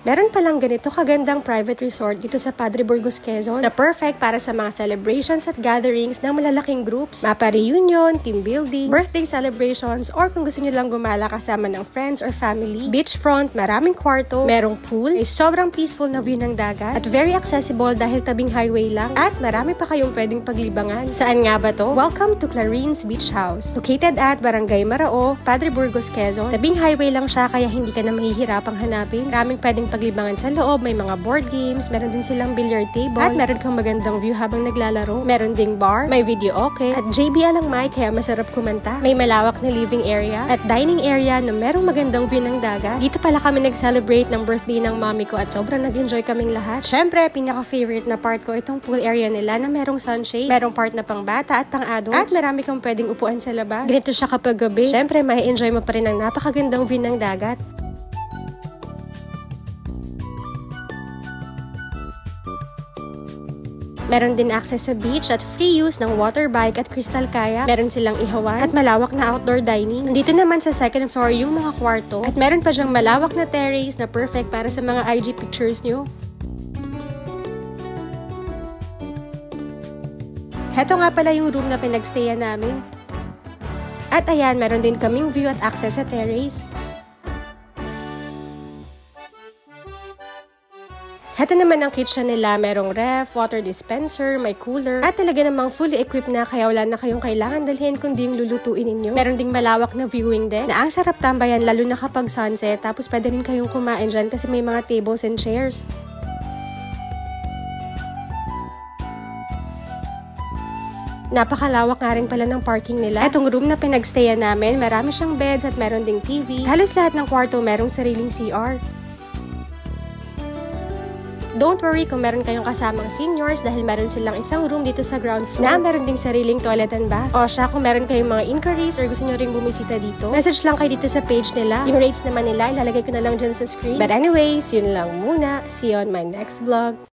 Meron palang ganito kagandang private resort dito sa Padre Burgos, Quezon na perfect para sa mga celebrations at gatherings ng malalaking groups, mapa-reunion, team building, birthday celebrations, or kung gusto nyo lang gumala kasama ng friends or family. Beachfront, maraming kwarto, merong pool, is sobrang peaceful na view ng dagat, at very accessible dahil tabing highway lang, at marami pa kayong pwedeng paglibangan. Saan nga ba to? Welcome to Clarine's Beach House. Located at Barangay Marao, Padre Burgos, Quezon. Tabing highway lang siya kaya hindi ka na mahihirapang hanapin. Maraming pwedeng paglibangan sa loob, may mga board games, meron din silang billiard table, at meron kang magandang view habang naglalaro. Meron ding bar, may video okay, at JBL ang mic kaya masarap kumanta. May malawak na living area at dining area na merong magandang view ng dagat. Dito pala kami nag-celebrate ng birthday ng mommy ko at sobrang nag-enjoy kaming lahat. Syempre, pinaka-favorite na part ko itong pool area nila na merong sunshade, merong part na pang bata at pang adults, at marami kang pwedeng upuan sa labas. Ganito siya kapag gabi. Syempre, may enjoy mo pa rin ang napakagandang view ng dagat. Meron din access sa beach at free use ng water bike at crystal kayak. Meron silang ihawan at malawak na outdoor dining. Nandito naman sa second floor yung mga kwarto. At meron pa siyang malawak na terrace na perfect para sa mga IG pictures nyo. Heto nga pala yung room na pinagstayan namin. At ayan, meron din kaming view at access sa terrace. Heto naman ang kitchen nila, merong ref, water dispenser, may cooler, at talaga namang fully equipped na kaya wala na kayong kailangan dalhin kundi yung lulutuin ninyo. Meron ding malawak na viewing deck na ang sarap tambayan lalo na kapag sunset, tapos pwede rin kayong kumain dyan kasi may mga tables and chairs. Napakalawak nga rin pala ng parking nila. Etong room na pinagstayan namin, marami siyang beds at meron ding TV. Halos lahat ng kwarto merong sariling CR. Don't worry kung meron kayong kasamang seniors dahil meron silang isang room dito sa ground floor na meron ding sariling toilet and bath. O siya, kung meron kayong mga inquiries or gusto nyo ring bumisita dito, message lang kayo dito sa page nila. Yung rates naman nila, ilalagay ko na lang dyan sa screen. But anyways, yun lang muna. See you on my next vlog.